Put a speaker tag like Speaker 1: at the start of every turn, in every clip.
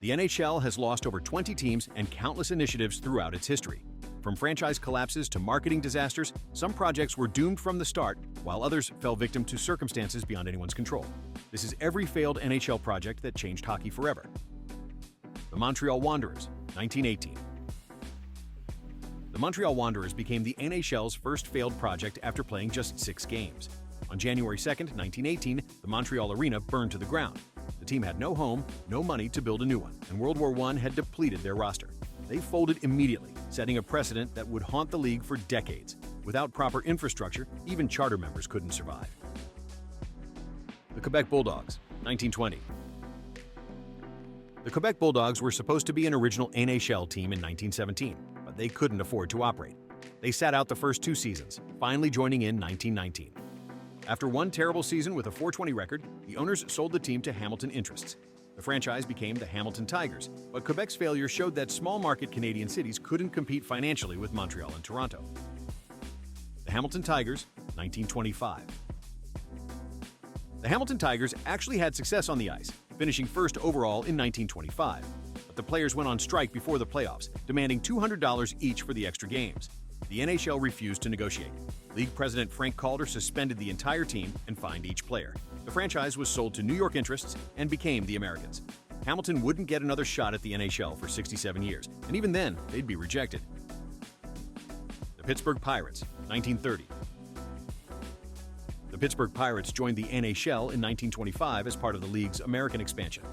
Speaker 1: The NHL has lost over 20 teams and countless initiatives throughout its history. From franchise collapses to marketing disasters, some projects were doomed from the start, while others fell victim to circumstances beyond anyone's control. This is every failed NHL project that changed hockey forever. The Montreal Wanderers, 1918. The Montreal Wanderers became the NHL's first failed project after playing just 6 games. On January 2, 1918, the Montreal Arena burned to the ground. The team had no home, no money to build a new one, and World War I had depleted their roster. They folded immediately, setting a precedent that would haunt the league for decades. Without proper infrastructure, even charter members couldn't survive. The Quebec Bulldogs, 1920. The Quebec Bulldogs were supposed to be an original NHL team in 1917, but they couldn't afford to operate. They sat out the first 2 seasons, finally joining in 1919. After one terrible season with a .420 record, the owners sold the team to Hamilton Interests. The franchise became the Hamilton Tigers, but Quebec's failure showed that small-market Canadian cities couldn't compete financially with Montreal and Toronto. The Hamilton Tigers, 1925. The Hamilton Tigers actually had success on the ice, finishing first overall in 1925. But the players went on strike before the playoffs, demanding $200 each for the extra games. The NHL refused to negotiate. League president Frank Calder suspended the entire team and fined each player. The franchise was sold to New York Interests and became the Americans. Hamilton wouldn't get another shot at the NHL for 67 years, and even then, they'd be rejected. The Pittsburgh Pirates, 1930. The Pittsburgh Pirates joined the NHL in 1925 as part of the league's American expansion.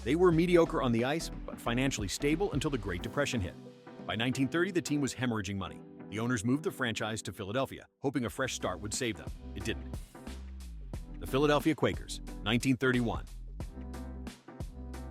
Speaker 1: They were mediocre on the ice, but financially stable until the Great Depression hit. By 1930, the team was hemorrhaging money. The owners moved the franchise to Philadelphia, hoping a fresh start would save them. It didn't. The Philadelphia Quakers, 1931.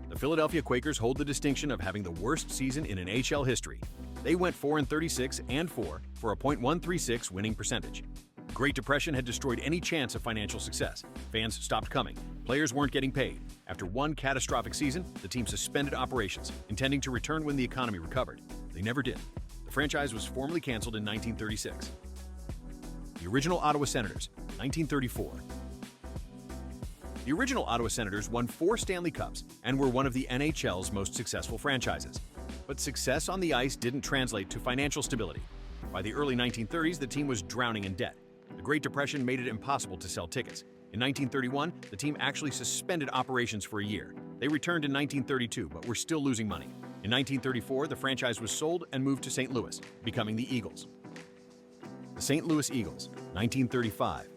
Speaker 1: The Philadelphia Quakers hold the distinction of having the worst season in NHL history. They went 4-36 and 4 for a .136 winning percentage. The Great Depression had destroyed any chance of financial success. Fans stopped coming. Players weren't getting paid. After one catastrophic season, the team suspended operations, intending to return when the economy recovered. They never did. The franchise was formally canceled in 1936. The original Ottawa Senators, 1934. The original Ottawa Senators won 4 Stanley Cups and were one of the NHL's most successful franchises. But success on the ice didn't translate to financial stability. By the early 1930s, the team was drowning in debt. The Great Depression made it impossible to sell tickets. In 1931, the team actually suspended operations for a year. They returned in 1932, but were still losing money. In 1934, the franchise was sold and moved to St. Louis, becoming the Eagles. The St. Louis Eagles, 1935.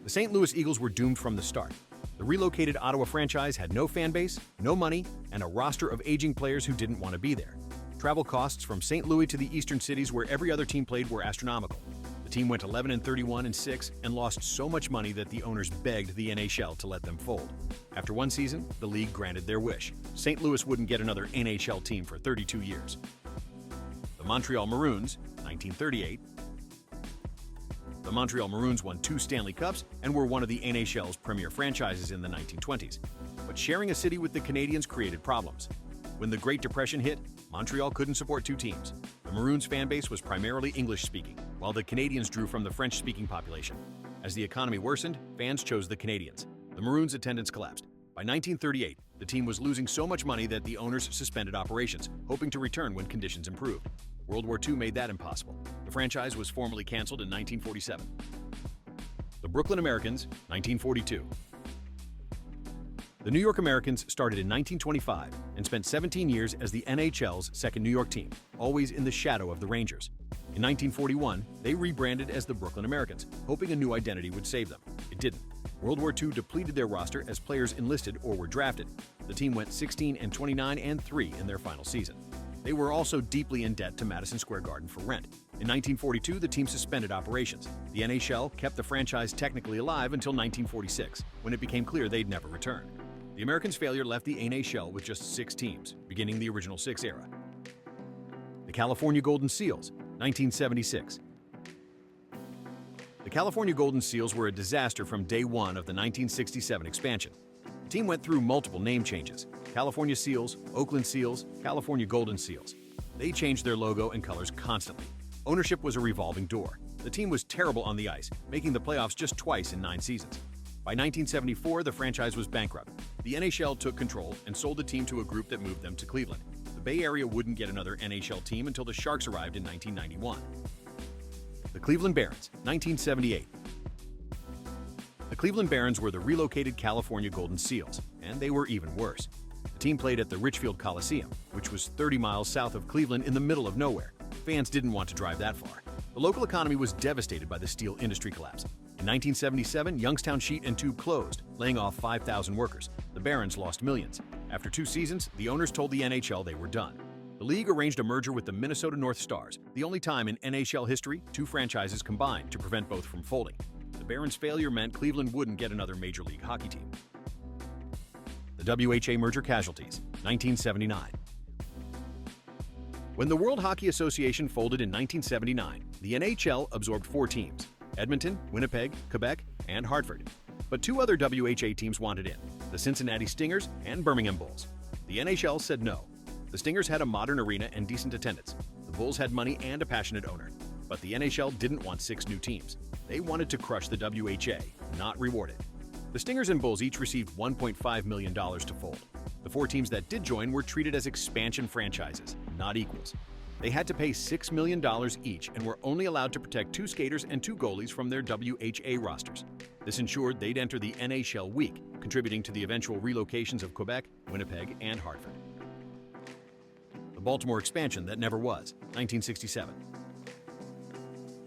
Speaker 1: The St. Louis Eagles were doomed from the start. The relocated Ottawa franchise had no fan base, no money, and a roster of aging players who didn't want to be there. Travel costs from St. Louis to the eastern cities where every other team played were astronomical. The team went 11-31-6 and lost so much money that the owners begged the NHL to let them fold. After one season, the league granted their wish. St. Louis wouldn't get another NHL team for 32 years. The Montreal Maroons, 1938. The Montreal Maroons won 2 Stanley Cups and were one of the NHL's premier franchises in the 1920s. But sharing a city with the Canadiens created problems. When the Great Depression hit, Montreal couldn't support 2 teams. The Maroons fan base was primarily English-speaking, while the Canadiens drew from the French-speaking population. As the economy worsened, fans chose the Canadiens. The Maroons' attendance collapsed. By 1938, the team was losing so much money that the owners suspended operations, hoping to return when conditions improved. World War II made that impossible. The franchise was formally canceled in 1947. The Brooklyn Americans, 1942. The New York Americans started in 1925 and spent 17 years as the NHL's second New York team, always in the shadow of the Rangers. In 1941, they rebranded as the Brooklyn Americans, hoping a new identity would save them. It didn't. World War II depleted their roster as players enlisted or were drafted. The team went 16-29-3 in their final season. They were also deeply in debt to Madison Square Garden for rent. In 1942, the team suspended operations. The NHL kept the franchise technically alive until 1946, when it became clear they'd never return. The Americans' failure left the NHL with just 6 teams, beginning the original 6 era. The California Golden Seals, 1976. The California Golden Seals were a disaster from day one of the 1967 expansion. The team went through multiple name changes: California Seals, Oakland Seals, California Golden Seals. They changed their logo and colors constantly. Ownership was a revolving door. The team was terrible on the ice, making the playoffs just twice in 9 seasons. By 1974, the franchise was bankrupt. the NHL took control and sold the team to a group that moved them to Cleveland. The Bay Area wouldn't get another NHL team until the Sharks arrived in 1991. The Cleveland Barons, 1978. The Cleveland Barons were the relocated California Golden Seals, and they were even worse. The team played at the Richfield Coliseum, which was 30 miles south of Cleveland in the middle of nowhere. Fans didn't want to drive that far. The local economy was devastated by the steel industry collapse. In 1977, Youngstown Sheet and Tube closed, laying off 5,000 workers. The Barons lost millions. After 2 seasons, the owners told the NHL they were done. The league arranged a merger with the Minnesota North Stars, the only time in NHL history 2 franchises combined to prevent both from folding. The Barons' failure meant Cleveland wouldn't get another Major League Hockey team. The WHA merger casualties, 1979. When the World Hockey Association folded in 1979, the NHL absorbed 4 teams: Edmonton, Winnipeg, Quebec, and Hartford. But 2 other WHA teams wanted in, the Cincinnati Stingers and Birmingham Bulls. The NHL said no. The Stingers had a modern arena and decent attendance. The Bulls had money and a passionate owner. But the NHL didn't want 6 new teams. They wanted to crush the WHA, not reward it. The Stingers and Bulls each received $1.5 million to fold. The 4 teams that did join were treated as expansion franchises, not equals. They had to pay $6 million each and were only allowed to protect 2 skaters and 2 goalies from their WHA rosters. This ensured they'd enter the NHL week, contributing to the eventual relocations of Quebec, Winnipeg, and Hartford. The Baltimore expansion that never was, 1967.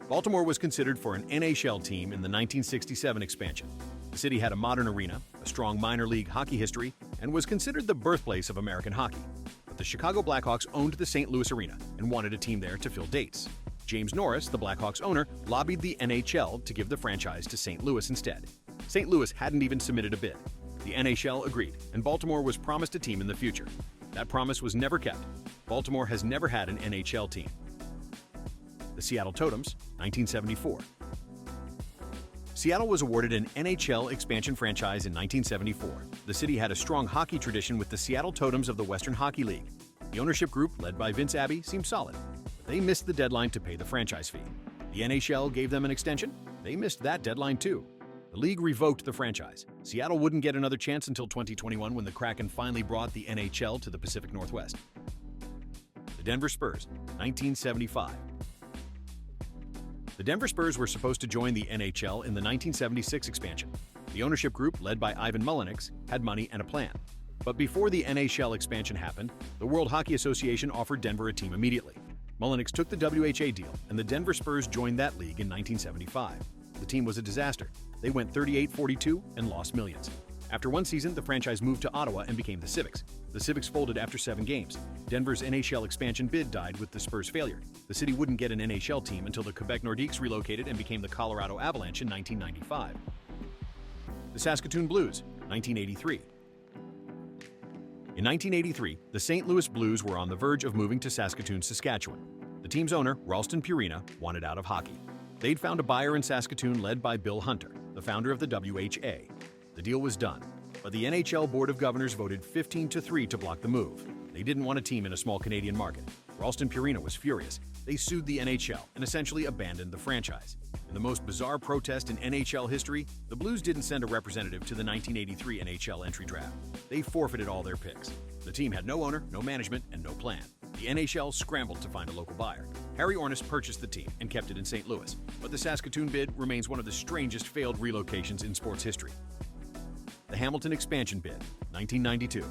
Speaker 1: Baltimore was considered for an NHL team in the 1967 expansion. The city had a modern arena, a strong minor league hockey history, and was considered the birthplace of American hockey. But the Chicago Blackhawks owned the St. Louis Arena and wanted a team there to fill dates. James Norris, the Blackhawks owner, lobbied the NHL to give the franchise to St. Louis instead. St. Louis hadn't even submitted a bid. The NHL agreed, and Baltimore was promised a team in the future. That promise was never kept. Baltimore has never had an NHL team. The Seattle Totems, 1974. Seattle was awarded an NHL expansion franchise in 1974. The city had a strong hockey tradition with the Seattle Totems of the Western Hockey League. The ownership group, led by Vince Abbey, seemed solid, but they missed the deadline to pay the franchise fee. The NHL gave them an extension. They missed that deadline too. The league revoked the franchise. Seattle wouldn't get another chance until 2021 when the Kraken finally brought the NHL to the Pacific Northwest. The Denver Spurs, 1975. The Denver Spurs were supposed to join the NHL in the 1976 expansion. The ownership group, led by Ivan Mullinix, had money and a plan. But before the NHL expansion happened, the World Hockey Association offered Denver a team immediately. Mullinix took the WHA deal, and the Denver Spurs joined that league in 1975. The team was a disaster. They went 38-42 and lost millions. After 1 season, the franchise moved to Ottawa and became the Civics. The Civics folded after 7 games. Denver's NHL expansion bid died with the Spurs' failure. The city wouldn't get an NHL team until the Quebec Nordiques relocated and became the Colorado Avalanche in 1995. The Saskatoon Blues, 1983. In 1983, the St. Louis Blues were on the verge of moving to Saskatoon, Saskatchewan. The team's owner, Ralston Purina, wanted out of hockey. They'd found a buyer in Saskatoon led by Bill Hunter, the founder of the WHA. The deal was done, but the NHL Board of Governors voted 15-3 to block the move. They didn't want a team in a small Canadian market. Ralston Purina was furious. They sued the NHL and essentially abandoned the franchise. In the most bizarre protest in NHL history, the Blues didn't send a representative to the 1983 NHL entry draft. They forfeited all their picks. The team had no owner, no management, and no plan. The NHL scrambled to find a local buyer. Harry Ornis purchased the team and kept it in St. Louis, but the Saskatoon bid remains one of the strangest failed relocations in sports history. The Hamilton expansion bid, 1992.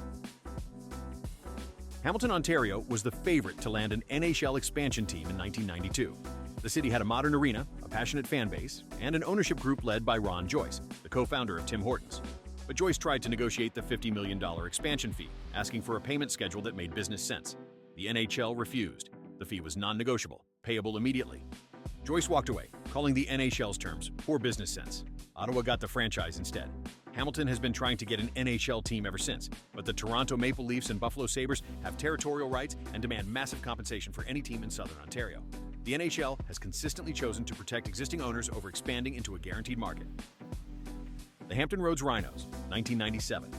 Speaker 1: Hamilton, Ontario was the favorite to land an NHL expansion team in 1992. The city had a modern arena, a passionate fan base, and an ownership group led by Ron Joyce, the co-founder of Tim Hortons. But Joyce tried to negotiate the $50 million expansion fee, asking for a payment schedule that made business sense. The NHL refused. The fee was non-negotiable, payable immediately. Joyce walked away, calling the NHL's terms poor business sense. Ottawa got the franchise instead. Hamilton has been trying to get an NHL team ever since, but the Toronto Maple Leafs and Buffalo Sabres have territorial rights and demand massive compensation for any team in Southern Ontario. The NHL has consistently chosen to protect existing owners over expanding into a guaranteed market. The Hampton Roads Rhinos, 1997.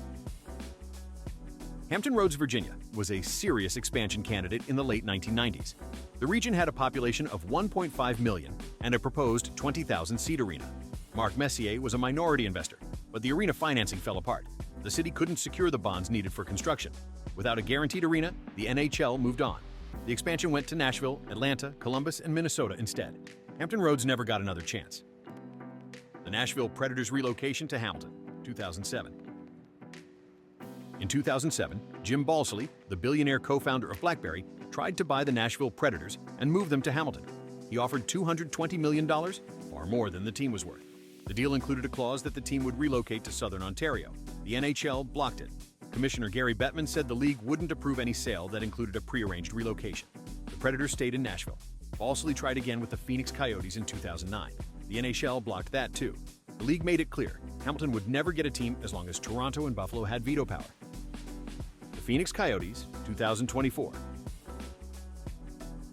Speaker 1: Hampton Roads, Virginia, was a serious expansion candidate in the late 1990s. The region had a population of 1.5 million and a proposed 20,000-seat arena. Marc Messier was a minority investor, but the arena financing fell apart. The city couldn't secure the bonds needed for construction. Without a guaranteed arena, the NHL moved on. The expansion went to Nashville, Atlanta, Columbus, and Minnesota instead. Hampton Roads never got another chance. The Nashville Predators relocation to Hamilton, 2007. In 2007, Jim Balsillie, the billionaire co-founder of BlackBerry, tried to buy the Nashville Predators and move them to Hamilton. He offered $220 million, far more than the team was worth. The deal included a clause that the team would relocate to southern Ontario. The NHL blocked it. Commissioner Gary Bettman said the league wouldn't approve any sale that included a prearranged relocation. The Predators stayed in Nashville. Balsillie tried again with the Phoenix Coyotes in 2009. The NHL blocked that too. The league made it clear Hamilton would never get a team as long as Toronto and Buffalo had veto power. The Phoenix Coyotes, 2024.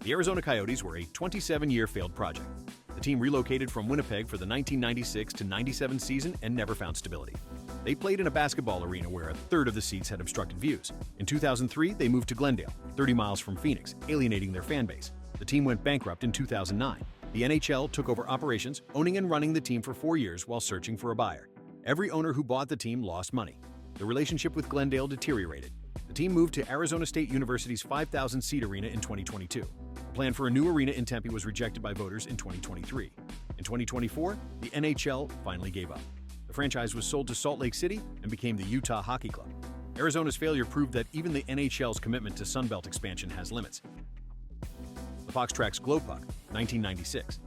Speaker 1: The Arizona Coyotes were a 27-year failed project. The team relocated from Winnipeg for the 1996 to 97 season and never found stability. They played in a basketball arena where a third of the seats had obstructed views. In 2003, they moved to Glendale, 30 miles from Phoenix, alienating their fan base. The team went bankrupt in 2009. The NHL took over operations, owning and running the team for 4 years while searching for a buyer. Every owner who bought the team lost money. The relationship with Glendale deteriorated. The team moved to Arizona State University's 5,000-seat arena in 2022. The plan for a new arena in Tempe was rejected by voters in 2023. In 2024, the NHL finally gave up. The franchise was sold to Salt Lake City and became the Utah Hockey Club. Arizona's failure proved that even the NHL's commitment to Sunbelt expansion has limits. The Fox Tracks Glow Puck, 1996.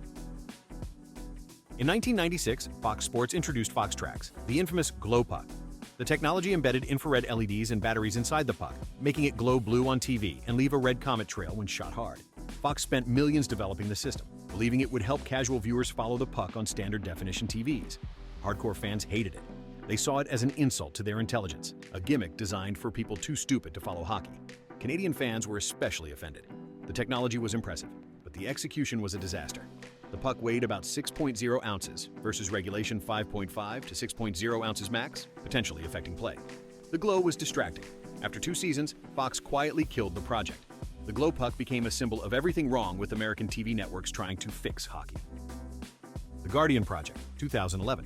Speaker 1: In 1996, Fox Sports introduced Fox Tracks, the infamous Glow Puck. The technology embedded infrared LEDs and batteries inside the puck, making it glow blue on TV and leave a red comet trail when shot hard. Fox spent millions developing the system, believing it would help casual viewers follow the puck on standard-definition TVs. Hardcore fans hated it. They saw it as an insult to their intelligence, a gimmick designed for people too stupid to follow hockey. Canadian fans were especially offended. The technology was impressive, but the execution was a disaster. The puck weighed about 6.0 ounces versus regulation 5.5 to 6.0 ounces max, potentially affecting play. The glow was distracting. After 2 seasons, Fox quietly killed the project. The glow puck became a symbol of everything wrong with American TV networks trying to fix hockey. The Guardian Project, 2011.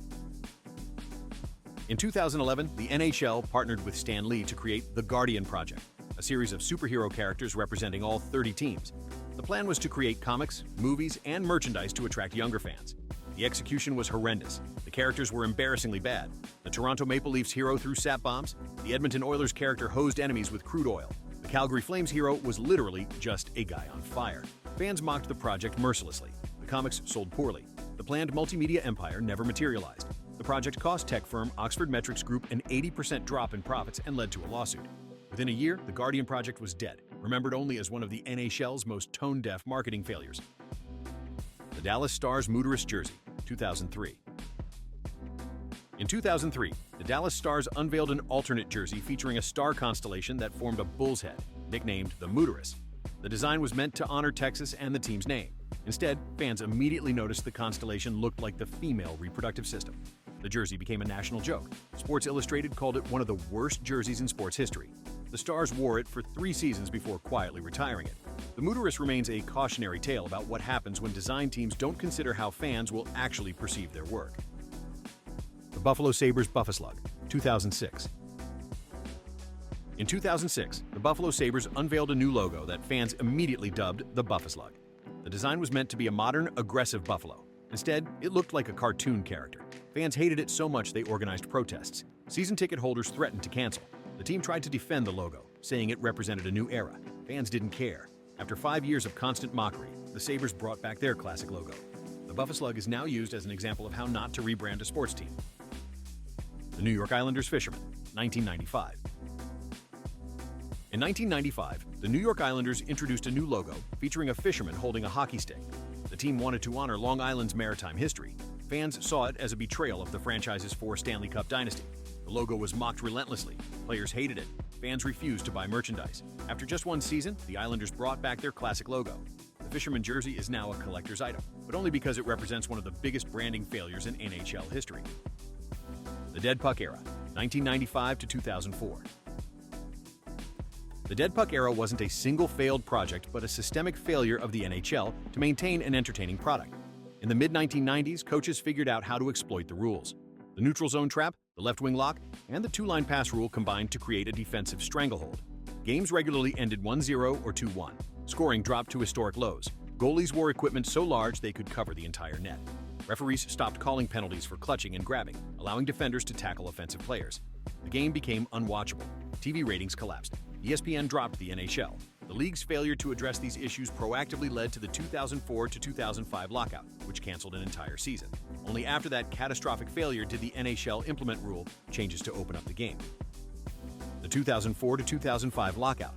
Speaker 1: In 2011, the NHL partnered with Stan Lee to create The Guardian Project, a series of superhero characters representing all 30 teams. The plan was to create comics, movies, and merchandise to attract younger fans. The execution was horrendous. The characters were embarrassingly bad. The Toronto Maple Leafs hero threw sap bombs. The Edmonton Oilers character hosed enemies with crude oil. The Calgary Flames hero was literally just a guy on fire. Fans mocked the project mercilessly. The comics sold poorly. The planned multimedia empire never materialized. The project cost tech firm Oxford Metrics Group an 80% drop in profits and led to a lawsuit. Within a year, the Guardian Project was dead, remembered only as one of the NHL's most tone-deaf marketing failures. The Dallas Stars Mooterus jersey, 2003. In 2003, the Dallas Stars unveiled an alternate jersey featuring a star constellation that formed a bull's head, nicknamed the Mooterus. The design was meant to honor Texas and the team's name. Instead, fans immediately noticed the constellation looked like the female reproductive system. The jersey became a national joke. Sports Illustrated called it one of the worst jerseys in sports history. The Stars wore it for 3 seasons before quietly retiring it. The Mooterus remains a cautionary tale about what happens when design teams don't consider how fans will actually perceive their work. The Buffalo Sabres Buffaslug, 2006. In 2006, the Buffalo Sabres unveiled a new logo that fans immediately dubbed the Buffaslug. The design was meant to be a modern, aggressive buffalo. Instead, it looked like a cartoon character. Fans hated it so much they organized protests. Season ticket holders threatened to cancel. The team tried to defend the logo, saying it represented a new era. Fans didn't care. After 5 years of constant mockery, the Sabres brought back their classic logo. The Buffaslug is now used as an example of how not to rebrand a sports team. The New York Islanders Fisherman, 1995. In 1995, the New York Islanders introduced a new logo featuring a fisherman holding a hockey stick. The team wanted to honor Long Island's maritime history. Fans saw it as a betrayal of the franchise's 4 Stanley Cup dynasty. The logo was mocked relentlessly. Players hated it. Fans refused to buy merchandise. After just 1 season, the Islanders brought back their classic logo. The fisherman jersey is now a collector's item, but only because it represents one of the biggest branding failures in NHL history. The Dead Puck Era, 1995 to 2004. The Dead Puck Era wasn't a single failed project, but a systemic failure of the NHL to maintain an entertaining product. In the mid-1990s, coaches figured out how to exploit the rules. The neutral zone trap, the left wing lock, and the two-line pass rule combined to create a defensive stranglehold. Games regularly ended 1-0 or 2-1. Scoring dropped to historic lows. Goalies wore equipment so large they could cover the entire net. Referees stopped calling penalties for clutching and grabbing, allowing defenders to tackle offensive players. The game became unwatchable. TV ratings collapsed. ESPN dropped the NHL. The league's failure to address these issues proactively led to the 2004 to 2005 lockout, which canceled an entire season. Only after that catastrophic failure did the NHL implement rule changes to open up the game. The 2004 to 2005 lockout.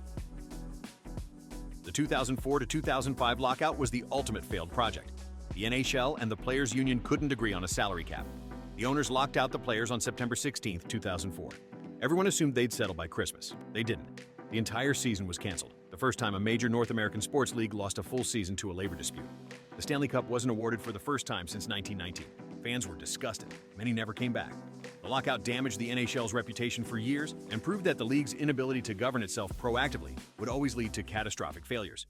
Speaker 1: The 2004 to 2005 lockout was the ultimate failed project. The NHL and the Players' Union couldn't agree on a salary cap. The owners locked out the players on September 16, 2004. Everyone assumed they'd settle by Christmas. They didn't. The entire season was canceled, the first time a major North American sports league lost a full season to a labor dispute. The Stanley Cup wasn't awarded for the first time since 1919. Fans were disgusted. Many never came back. The lockout damaged the NHL's reputation for years and proved that the league's inability to govern itself proactively would always lead to catastrophic failures.